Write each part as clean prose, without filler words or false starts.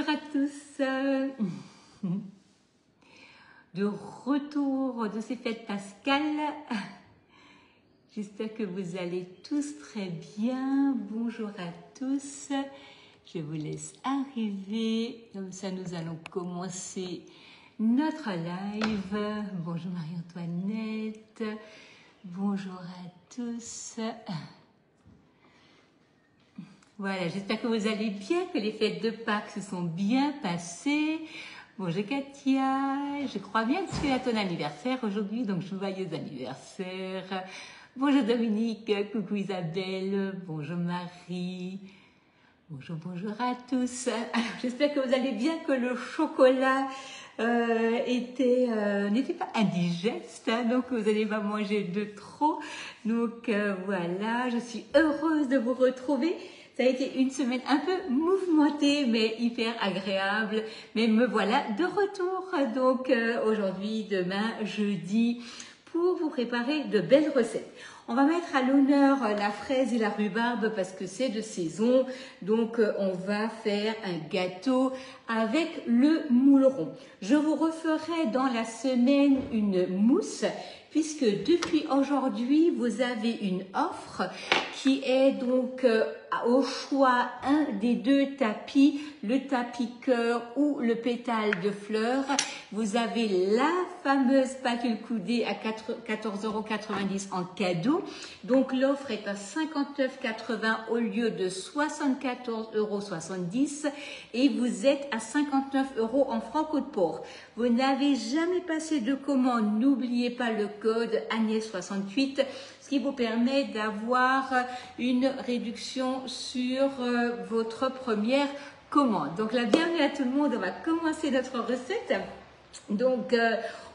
bonjour à tous. De retour de ces fêtes pascales. J'espère que vous allez tous très bien. Bonjour à tous. Je vous laisse arriver. Comme ça, nous allons commencer notre live. Bonjour Marie-Antoinette. Bonjour à tous. Voilà, j'espère que vous allez bien, que les fêtes de Pâques se sont bien passées. Bonjour Katia, je crois bien que c'est à ton anniversaire aujourd'hui, donc joyeux anniversaire. Bonjour Dominique, coucou Isabelle, bonjour Marie. Bonjour à tous. Alors, j'espère que vous allez bien, que le chocolat n'était pas indigeste, hein, donc vous n'allez pas manger de trop. Donc voilà, je suis heureuse de vous retrouver. Ça a été une semaine un peu mouvementée, mais hyper agréable. Mais me voilà de retour, donc aujourd'hui, demain, jeudi, pour vous préparer de belles recettes. On va mettre à l'honneur la fraise et la rhubarbe parce que c'est de saison. Donc, on va faire un gâteau avec le moule rond. Je vous referai dans la semaine une mousse puisque depuis aujourd'hui, vous avez une offre qui est donc au choix un des deux tapis, le tapis cœur ou le pétale de fleurs. Vous avez la fameuse spatule coudée à 14,90 € en cadeau. Donc l'offre est à 59,80 € au lieu de 74,70 € et vous êtes à 59 € en francs Côte Port. Vous n'avez jamais passé de commande, n'oubliez pas le code Agnès68, ce qui vous permet d'avoir une réduction sur votre première commande. Donc la bienvenue à tout le monde, on va commencer notre recette. Donc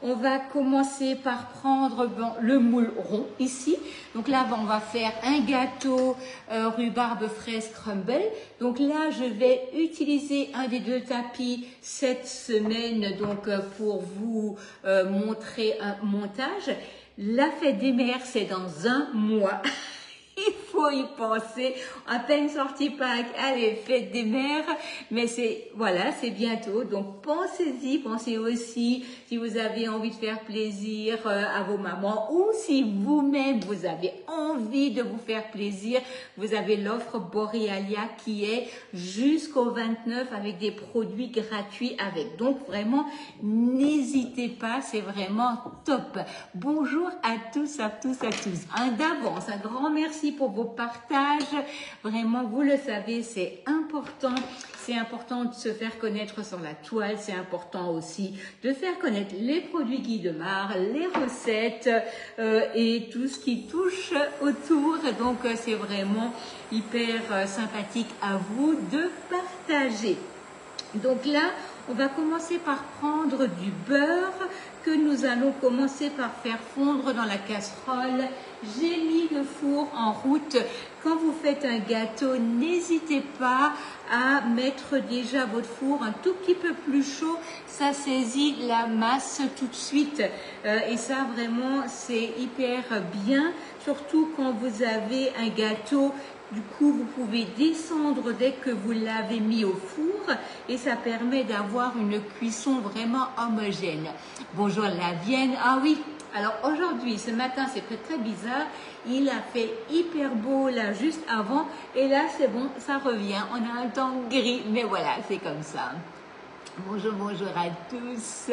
on va commencer par prendre le moule rond ici. Donc là on va faire un gâteau rhubarbe fraise crumble. Donc là je vais utiliser un des deux tapis cette semaine donc pour vous montrer un montage. La fête des mères c'est dans un mois. Il faut y penser, à peine sorti Pâques, allez, fête des mères, mais c'est bientôt, donc pensez-y, pensez aussi si vous avez envie de faire plaisir à vos mamans ou si vous-même vous avez envie de vous faire plaisir, vous avez l'offre Borealia qui est jusqu'au 29 avec des produits gratuits avec. Donc vraiment, n'hésitez pas, c'est vraiment top. Bonjour à tous. D'avance, un grand merci pour vos partages. Vraiment, vous le savez, c'est important. C'est important de se faire connaître sur la toile. C'est important aussi de faire connaître les produits Guy Demar, les recettes et tout ce qui touche autour. Donc, c'est vraiment hyper sympathique à vous de partager. Donc là, on va commencer par prendre du beurre que nous allons commencer par faire fondre dans la casserole. J'ai mis le four en route. Quand vous faites un gâteau, n'hésitez pas à mettre déjà votre four un tout petit peu plus chaud. Ça saisit la masse tout de suite. Et ça, vraiment, c'est hyper bien. Surtout quand vous avez un gâteau. Du coup, vous pouvez descendre dès que vous l'avez mis au four et ça permet d'avoir une cuisson vraiment homogène. Bonjour la Vienne. Ah oui, alors aujourd'hui, ce matin, c'est très bizarre. Il a fait hyper beau là juste avant et là, c'est bon, ça revient. On a un temps gris, mais voilà, c'est comme ça. Bonjour à tous.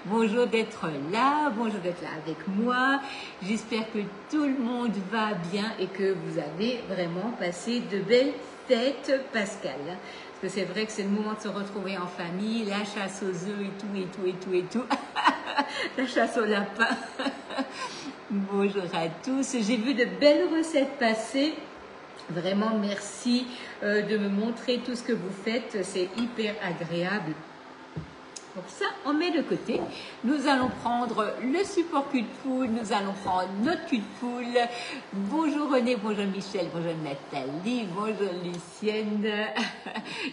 Bonjour d'être là avec moi. J'espère que tout le monde va bien et que vous avez vraiment passé de belles fêtes pascales. Parce que c'est vrai que c'est le moment de se retrouver en famille, la chasse aux œufs et tout. La chasse au lapin. Bonjour à tous. J'ai vu de belles recettes passer. Vraiment, merci de me montrer tout ce que vous faites. C'est hyper agréable. Donc ça, on met de côté. Nous allons prendre le support cul de poule. Nous allons prendre notre cul de poule. Bonjour René, bonjour Michel, bonjour Nathalie, bonjour Lucienne.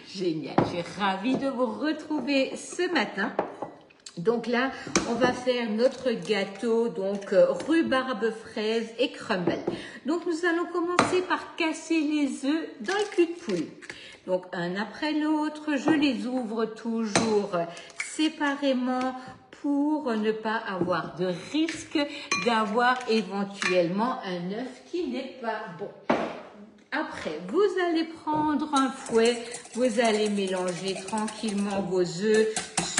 Génial, je suis ravie de vous retrouver ce matin. Donc là, on va faire notre gâteau, donc rhubarbe, fraise et crumble. Donc nous allons commencer par casser les œufs dans le cul de poule. Donc un après l'autre, je les ouvre toujours séparément pour ne pas avoir de risque d'avoir éventuellement un œuf qui n'est pas bon. Après, vous allez prendre un fouet, vous allez mélanger tranquillement vos œufs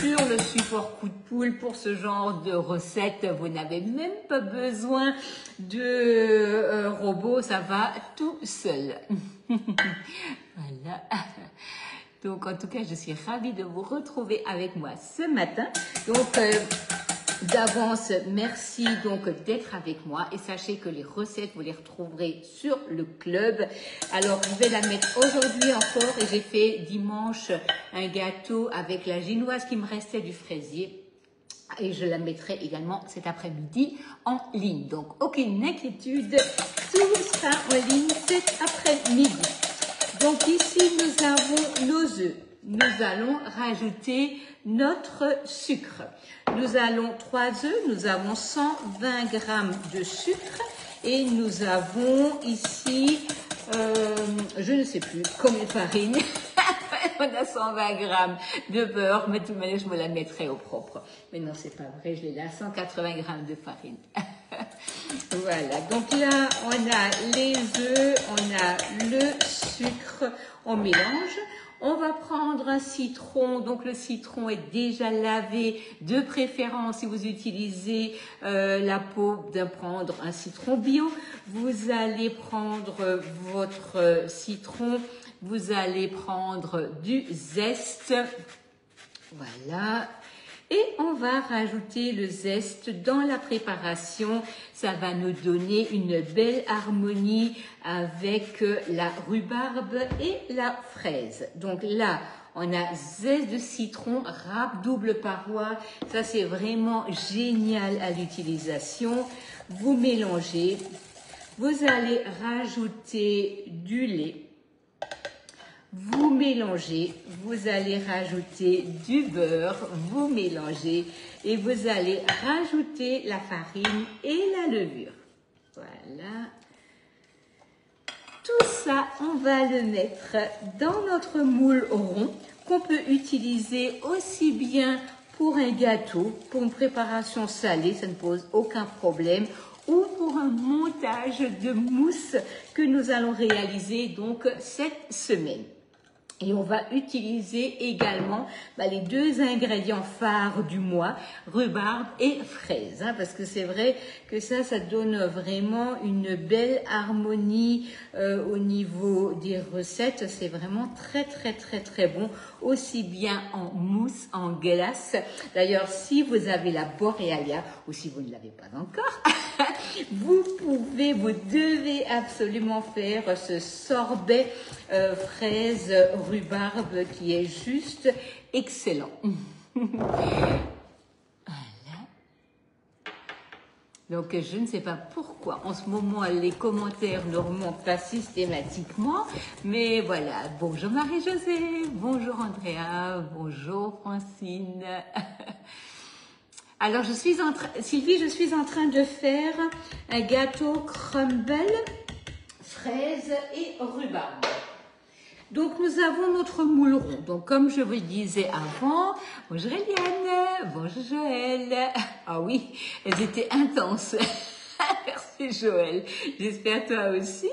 sur le support coup de poule. Pour ce genre de recette, vous n'avez même pas besoin de robot, ça va tout seul. Voilà. Donc, en tout cas, je suis ravie de vous retrouver avec moi ce matin. Donc, d'avance, merci donc d'être avec moi et sachez que les recettes, vous les retrouverez sur le club. Alors, je vais la mettre aujourd'hui encore et j'ai fait dimanche un gâteau avec la génoise qui me restait du fraisier. Et je la mettrai également cet après-midi en ligne. Donc, aucune inquiétude, tout sera en ligne cet après-midi. Donc, ici, nous avons nos œufs. Nous allons rajouter notre sucre. Nous allons 3 œufs, nous avons 120 g de sucre et nous avons ici, je ne sais plus combien de farine. On a 120 g de beurre, mais de toute manière, je me la mettrai au propre. Mais non, c'est pas vrai, je l'ai là, 180 g de farine. Voilà, donc là, on a les œufs, on a le sucre, on mélange. On va prendre un citron, donc le citron est déjà lavé, de préférence si vous utilisez la peau, de prendre un citron bio. Vous allez prendre votre citron, vous allez prendre du zeste, voilà. Et on va rajouter le zeste dans la préparation. Ça va nous donner une belle harmonie avec la rhubarbe et la fraise. Donc là, on a zeste de citron, râpe double paroi. Ça, c'est vraiment génial à l'utilisation. Vous mélangez. Vous allez rajouter du lait. Vous mélangez, vous allez rajouter du beurre, vous mélangez et vous allez rajouter la farine et la levure. Voilà. Tout ça, on va le mettre dans notre moule rond qu'on peut utiliser aussi bien pour un gâteau, pour une préparation salée, ça ne pose aucun problème, ou pour un montage de mousse que nous allons réaliser donc cette semaine. Et on va utiliser également les 2 ingrédients phares du mois, rhubarbe et fraise. Parce que c'est vrai que ça donne vraiment une belle harmonie au niveau des recettes. C'est vraiment très, très, très, très bon, aussi bien en mousse, en glace. D'ailleurs, si vous avez la Borealia, ou si vous ne l'avez pas encore, vous devez absolument faire ce sorbet fraise rhubarbe qui est juste excellent. Voilà. Donc je ne sais pas pourquoi en ce moment les commentaires ne remontent pas systématiquement, mais voilà. Bonjour Marie-Josée, bonjour Andrea, bonjour Francine. Alors Sylvie, je suis en train de faire un gâteau crumble, fraise et rhubarbe. Donc, nous avons notre moule rond. Donc, comme je vous le disais avant, bonjour Eliane, bonjour Joël. Ah oui, elles étaient intenses. Merci Joël, j'espère toi aussi.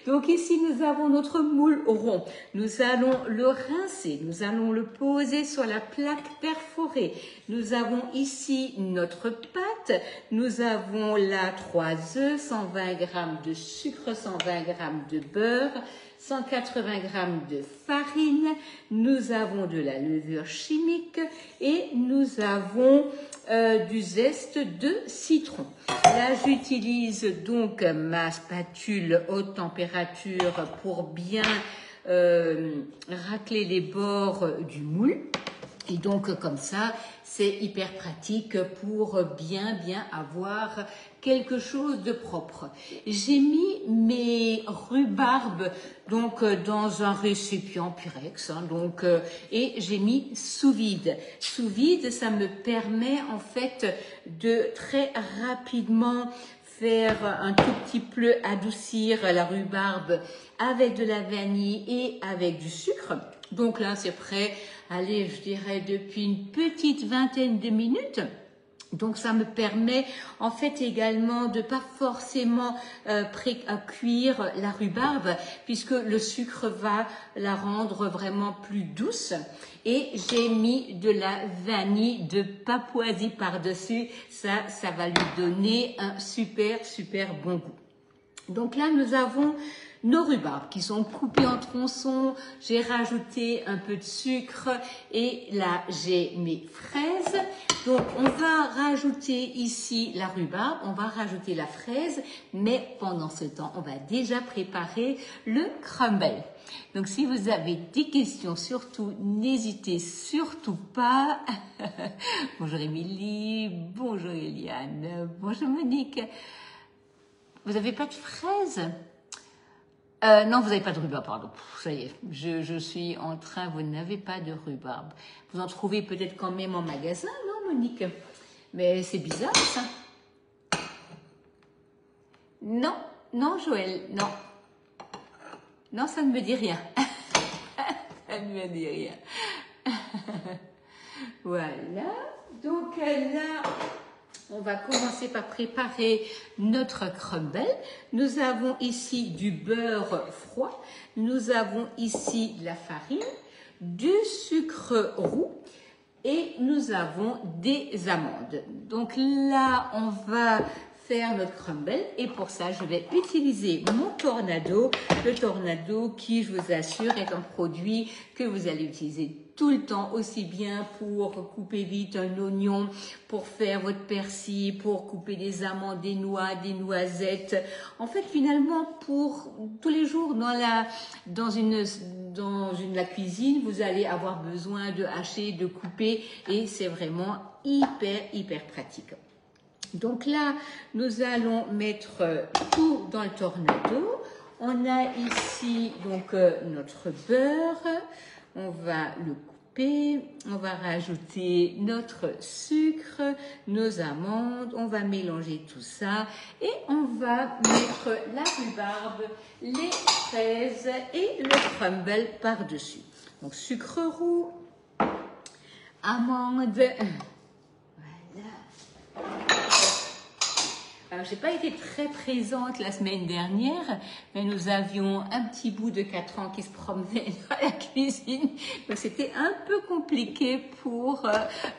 Donc ici, nous avons notre moule rond. Nous allons le rincer, nous allons le poser sur la plaque perforée. Nous avons ici notre pâte. Nous avons là 3 œufs, 120 g de sucre, 120 g de beurre, 180 g de farine, nous avons de la levure chimique et nous avons du zeste de citron. Là, j'utilise donc ma spatule haute température pour bien racler les bords du moule. Et donc, comme ça, c'est hyper pratique pour bien avoir quelque chose de propre. J'ai mis mes rhubarbes donc dans un récipient Pyrex, hein, donc et j'ai mis sous vide. Sous vide, ça me permet en fait de très rapidement faire un tout petit peu adoucir la rhubarbe avec de la vanille et avec du sucre. Donc là, c'est prêt. Allez, je dirais depuis une petite vingtaine de minutes. Donc ça me permet en fait également de pas forcément cuire la rhubarbe puisque le sucre va la rendre vraiment plus douce. Et j'ai mis de la vanille de Papouasie par-dessus. Ça va lui donner un super bon goût. Donc là, nous avons nos rhubarbes qui sont coupées en tronçons. J'ai rajouté un peu de sucre et là, j'ai mes fraises. Donc, on va rajouter ici la rhubarbe, on va rajouter la fraise, mais pendant ce temps, on va déjà préparer le crumble. Donc, si vous avez des questions, surtout, n'hésitez surtout pas. Bonjour Émilie, bonjour Eliane, bonjour Monique. Vous n'avez pas de fraises? Non, vous n'avez pas de rhubarbe, pardon. Ça y est, je suis en train, vous n'avez pas de rhubarbe. Vous en trouvez peut-être quand même en magasin, non Monique? Mais c'est bizarre ça. Non, non Joël, non. Non, ça ne me dit rien. Ça ne me dit rien. Voilà, donc là... On va commencer par préparer notre crumble. Nous avons ici du beurre froid. Nous avons ici de la farine, du sucre roux et nous avons des amandes. Donc là, on va faire notre crumble et pour ça, je vais utiliser mon Tornado. Le Tornado qui, je vous assure, est un produit que vous allez utiliser tout le temps, aussi bien pour couper vite un oignon, pour faire votre persil, pour couper des amandes, des noix, des noisettes. En fait, finalement, pour tous les jours dans la cuisine, vous allez avoir besoin de hacher, de couper et c'est vraiment hyper pratique. Donc là, nous allons mettre tout dans le Tornado. On a ici donc notre beurre. On va le couper, on va rajouter notre sucre, nos amandes, on va mélanger tout ça et on va mettre la rhubarbe, les fraises et le crumble par-dessus. Donc sucre roux, amandes, voilà. Je n'ai pas été très présente la semaine dernière, mais nous avions un petit bout de 4 ans qui se promenait dans la cuisine. Donc c'était un peu compliqué pour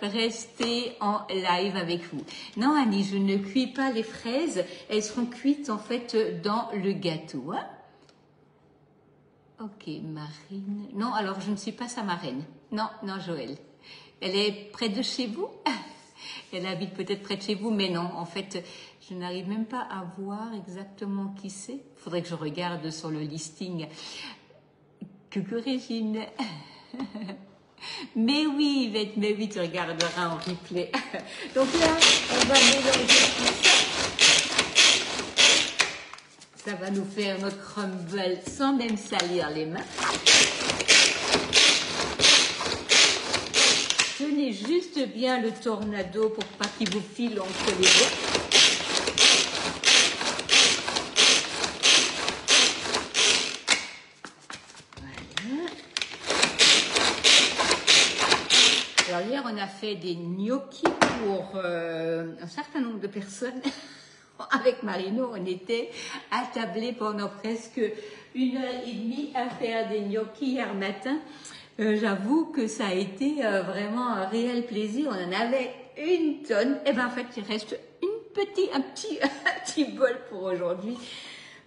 rester en live avec vous. Non Annie, je ne cuis pas les fraises, elles seront cuites en fait dans le gâteau. Hein? Ok, Marine. Non, alors je ne suis pas sa marraine. Non, Joël. Elle est près de chez vous? Elle habite peut-être près de chez vous, mais non, en fait, je n'arrive même pas à voir exactement qui c'est. Il faudrait que je regarde sur le listing. Coucou Régine. Mais oui, Yvette, mais oui, tu regarderas en replay. Donc là, on va mélanger tout ça. Ça va nous faire notre crumble sans même salir les mains. Tenez juste bien le Tornado pour pas qu'il vous file entre les doigts. Voilà. Alors hier, on a fait des gnocchis pour un certain nombre de personnes. Avec Marino, on était attablés pendant presque 1h30 à faire des gnocchis hier matin. J'avoue que ça a été vraiment un réel plaisir. On en avait une tonne. Et ben en fait, il reste un petit bol pour aujourd'hui.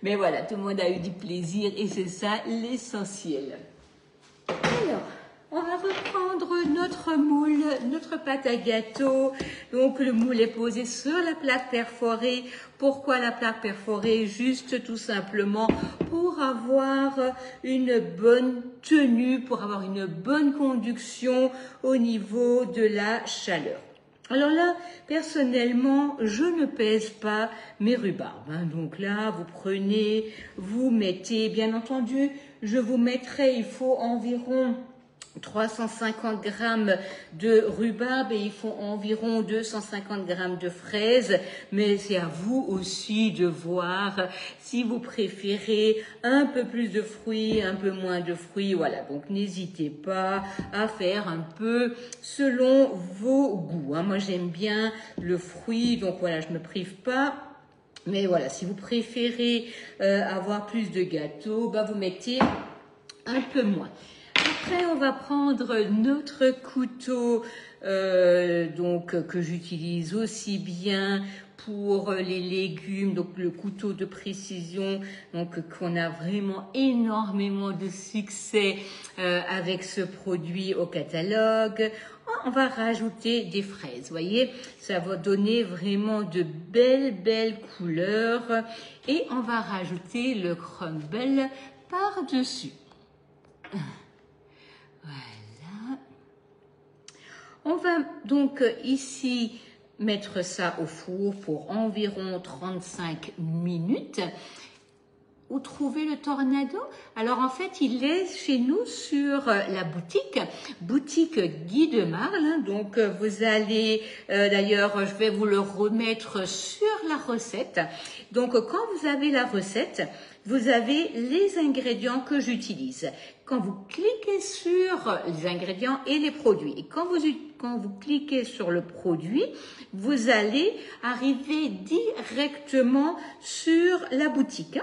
Mais voilà, tout le monde a eu du plaisir et c'est ça l'essentiel. Alors, On va reprendre notre moule, notre pâte à gâteau. Donc le moule est posé sur la plaque perforée. Pourquoi la plaque perforée? Juste tout simplement pour avoir une bonne tenue, pour avoir une bonne conduction au niveau de la chaleur. Alors là, personnellement, je ne pèse pas mes rhubarbes. Donc là, vous prenez, vous mettez, bien entendu, je vous mettrai, il faut environ 350 grammes de rhubarbe et il faut environ 250 grammes de fraises, mais c'est à vous aussi de voir si vous préférez un peu plus de fruits, un peu moins de fruits, voilà. Donc n'hésitez pas à faire un peu selon vos goûts. Moi j'aime bien le fruit, donc voilà, je me prive pas. Mais voilà, si vous préférez avoir plus de gâteaux, vous mettez un peu moins. Après, on va prendre notre couteau que j'utilise aussi bien pour les légumes, donc le couteau de précision, donc qu'on a vraiment énormément de succès avec ce produit au catalogue. On va rajouter des fraises, vous voyez, ça va donner vraiment de belles couleurs et on va rajouter le crumble par-dessus. Voilà. On va donc ici mettre ça au four pour environ 35 minutes. Où trouver le tornado? Alors en fait, il est chez nous sur la boutique Guy de Marle. Donc vous allez, d'ailleurs, je vais vous le remettre sur la recette. Donc quand vous avez la recette, vous avez les ingrédients que j'utilise. Quand vous cliquez sur les ingrédients et les produits, et quand vous cliquez sur le produit, vous allez arriver directement sur la boutique.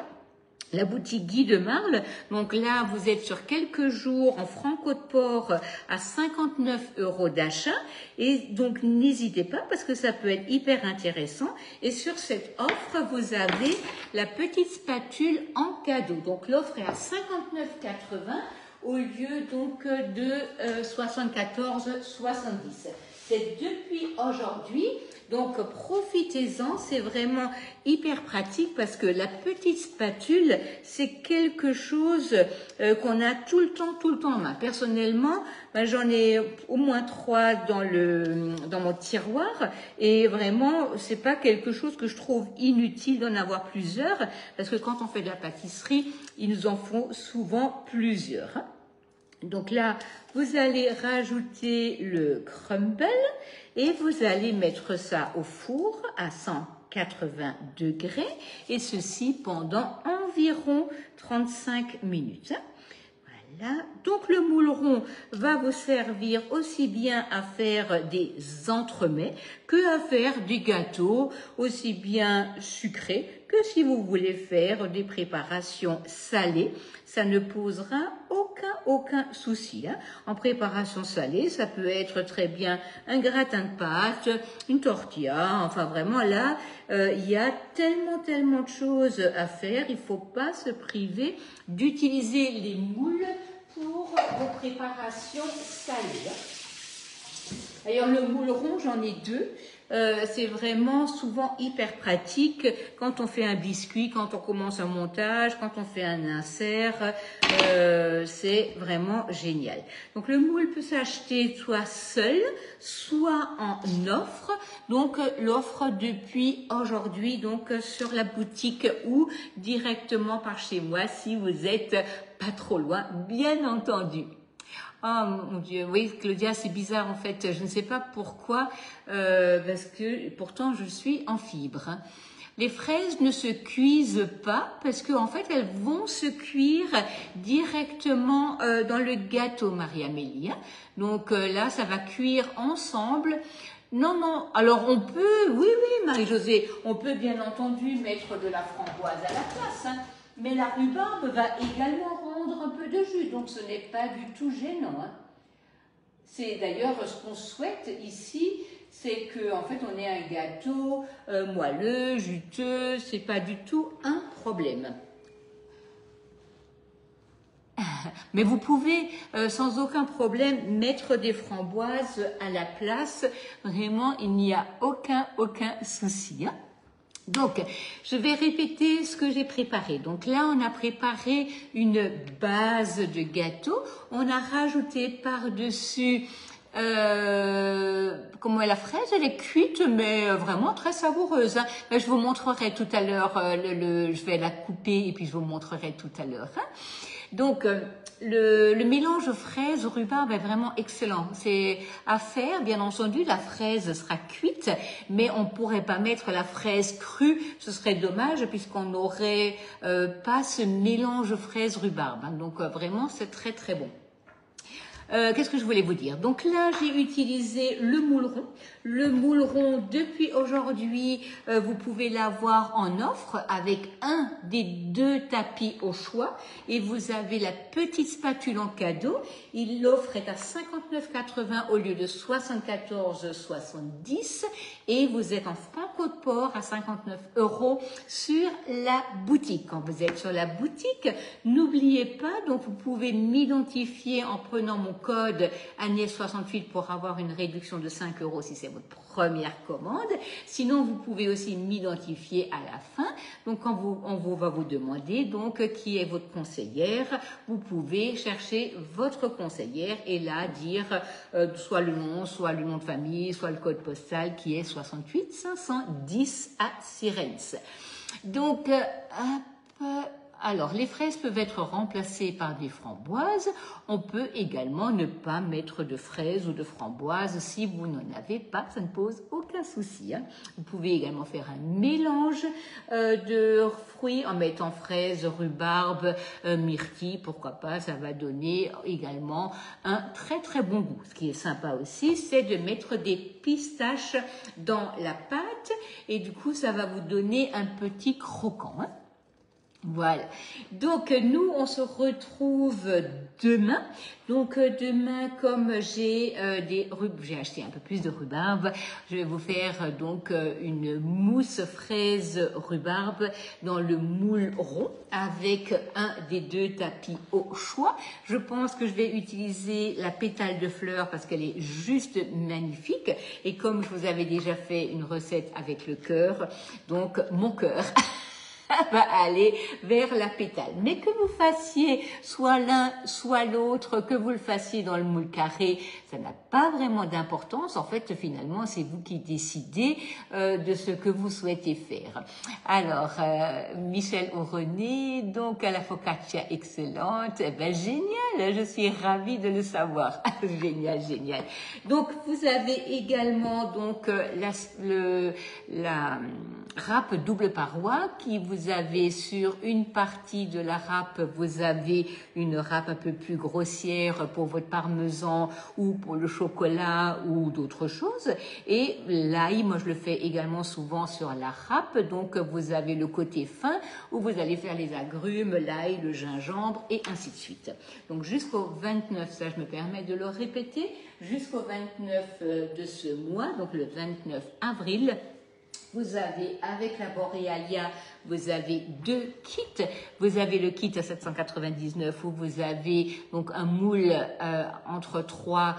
La boutique Guy de Marle, donc là vous êtes sur quelques jours en Franc-Côte-Port à 59 € d'achat et donc n'hésitez pas parce que ça peut être hyper intéressant et sur cette offre vous avez la petite spatule en cadeau, donc l'offre est à 59,80 € au lieu donc de 74,70 €. C'est depuis aujourd'hui. Donc profitez-en, c'est vraiment hyper pratique parce que la petite spatule, c'est quelque chose qu'on a tout le temps en main. Personnellement, j'en ai au moins 3 dans mon tiroir et vraiment, c'est pas quelque chose que je trouve inutile d'en avoir plusieurs parce que quand on fait de la pâtisserie, ils nous en font souvent plusieurs. Donc là, vous allez rajouter le crumble et vous allez mettre ça au four à 180 degrés et ceci pendant environ 35 minutes. Voilà. Donc le moule rond va vous servir aussi bien à faire des entremets que à faire des gâteaux aussi bien sucrés que si vous voulez faire des préparations salées. Ça ne posera aucun souci. En préparation salée, ça peut être très bien un gratin de pâtes, une tortilla, enfin vraiment là, il y a tellement de choses à faire. Il ne faut pas se priver d'utiliser les moules pour vos préparations salées. D'ailleurs, le moule rond, j'en ai 2. C'est vraiment souvent hyper pratique quand on fait un biscuit, quand on commence un montage, quand on fait un insert. C'est vraiment génial. Donc, le moule peut s'acheter soit seul, soit en offre. Donc, l'offre depuis aujourd'hui, donc sur la boutique ou directement par chez moi si vous êtes pas trop loin, bien entendu. Oh mon Dieu, oui Claudia, c'est bizarre en fait, je ne sais pas pourquoi, parce que pourtant je suis en fibre. Les fraises ne se cuisent pas parce que en fait elles vont se cuire directement dans le gâteau, Marie-Amélie. Donc là, ça va cuire ensemble. Non, alors on peut, oui Marie-Josée, on peut bien entendu mettre de la framboise à la place, mais la rhubarbe va également rendre un peu de jus, donc ce n'est pas du tout gênant. C'est d'ailleurs ce qu'on souhaite ici, c'est qu'en fait on ait un gâteau moelleux, juteux, c'est pas du tout un problème. Mais vous pouvez sans aucun problème mettre des framboises à la place. Vraiment, il n'y a aucun souci. Hein. Donc, je vais répéter ce que j'ai préparé. Donc là, on a préparé une base de gâteau. On a rajouté par-dessus comment est la fraise, elle est cuite mais vraiment très savoureuse. Hein. Ben, je vous montrerai tout à l'heure, je vais la couper et puis je vous montrerai tout à l'heure. Hein. Donc, le mélange fraise-rhubarbe est vraiment excellent. C'est à faire, bien entendu, la fraise sera cuite, mais on ne pourrait pas mettre la fraise crue, ce serait dommage puisqu'on n'aurait pas ce mélange fraise-rhubarbe. Hein. Donc, vraiment, c'est très très bon. Qu'est-ce que je voulais vous dire? Donc là, j'ai utilisé le moule rond. Le moule rond, depuis aujourd'hui, vous pouvez l'avoir en offre avec un des 2 tapis au choix. Et vous avez la petite spatule en cadeau. L'offre est à 59,80 au lieu de 74,70. Et vous êtes en Franco de Port à 59 € sur la boutique. Quand vous êtes sur la boutique, n'oubliez pas, donc vous pouvez m'identifier en prenant mon code Agnès 68 pour avoir une réduction de 5 € si c'est votre première commande. Sinon, vous pouvez aussi m'identifier à la fin. Donc, quand on va vous demander donc qui est votre conseillère, vous pouvez chercher votre conseillère et là dire soit le nom de famille, soit le code postal qui est 68 510 à Sirens. Donc, alors, les fraises peuvent être remplacées par des framboises. On peut également ne pas mettre de fraises ou de framboises si vous n'en avez pas. Ça ne pose aucun souci. Hein. Vous pouvez également faire un mélange de fruits en mettant fraises, rhubarbe, myrtille. Pourquoi pas, ça va donner également un très très bon goût. Ce qui est sympa aussi, c'est de mettre des pistaches dans la pâte. Et du coup, ça va vous donner un petit croquant. Hein. Voilà. Donc, nous, on se retrouve demain. Donc, demain, comme j'ai acheté un peu plus de rhubarbe, je vais vous faire donc une mousse fraise rhubarbe dans le moule rond avec un des 2 tapis au choix. Je pense que je vais utiliser la pétale de fleurs parce qu'elle est juste magnifique. Et comme je vous avais déjà fait une recette avec le cœur, donc mon cœur va aller vers la pétale. Mais que vous fassiez soit l'un, soit l'autre, que vous le fassiez dans le moule carré, ça n'a pas vraiment d'importance. En fait, finalement, c'est vous qui décidez de ce que vous souhaitez faire. Alors, Michel René, donc à la focaccia excellente. Eh ben, génial, je suis ravie de le savoir. Génial, génial. Donc, vous avez également donc la râpe double paroi qui vous avez sur une partie de la râpe, vous avez une râpe un peu plus grossière pour votre parmesan ou pour le chocolat ou d'autres choses. Et l'ail, moi je le fais également souvent sur la râpe. Donc vous avez le côté fin où vous allez faire les agrumes, l'ail, le gingembre et ainsi de suite. Donc jusqu'au 29, ça je me permets de le répéter, jusqu'au 29 de ce mois, donc le 29 avril, vous avez, avec la Borealia, vous avez 2 kits. Vous avez le kit à 799 où vous avez donc un moule entre 3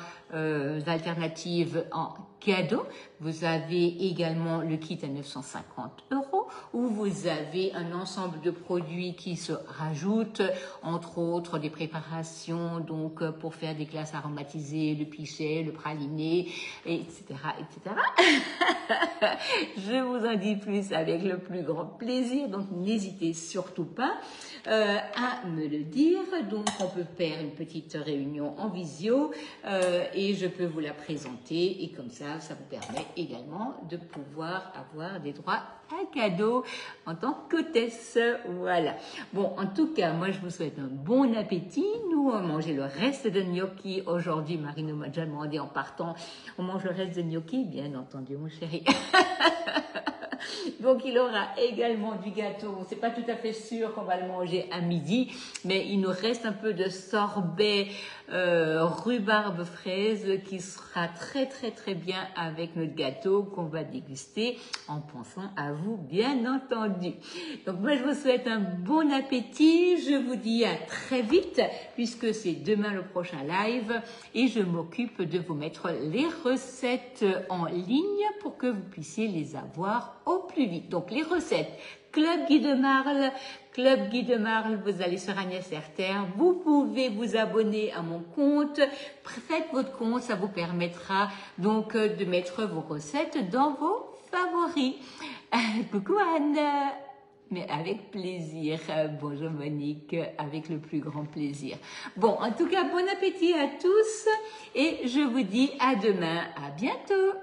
alternatives en cadeau. Vous avez également le kit à 950 € où vous avez un ensemble de produits qui se rajoutent, entre autres des préparations donc pour faire des glaces aromatisées, le pichet, le praliné, etc., etc. Je vous en dis plus avec le plus grand plaisir, donc n'hésitez surtout pas à me le dire. Donc on peut faire une petite réunion en visio et je peux vous la présenter et comme ça, ça vous permet également de pouvoir avoir des droits à cadeau en tant qu'hôtesse. Voilà. Bon, en tout cas, moi je vous souhaite un bon appétit. Nous, on mangeait le reste de gnocchi aujourd'hui. Marine m'a déjà demandé en partant, on mange le reste de gnocchi, bien entendu, mon chéri. Donc, il aura également du gâteau. C'est pas tout à fait sûr qu'on va le manger à midi, mais il nous reste un peu de sorbet rhubarbe fraise qui sera très bien avec notre gâteau qu'on va déguster en pensant à vous bien entendu. Donc moi je vous souhaite un bon appétit, je vous dis à très vite puisque c'est demain le prochain live et je m'occupe de vous mettre les recettes en ligne pour que vous puissiez les avoir au plus vite. Donc les recettes Club Guy de Marle, vous allez sur Agnès Herter, vous pouvez vous abonner à mon compte, faites votre compte, ça vous permettra donc de mettre vos recettes dans vos favoris. Coucou Anne, mais avec plaisir. Bonjour Monique, avec le plus grand plaisir. Bon, en tout cas, bon appétit à tous et je vous dis à demain, à bientôt.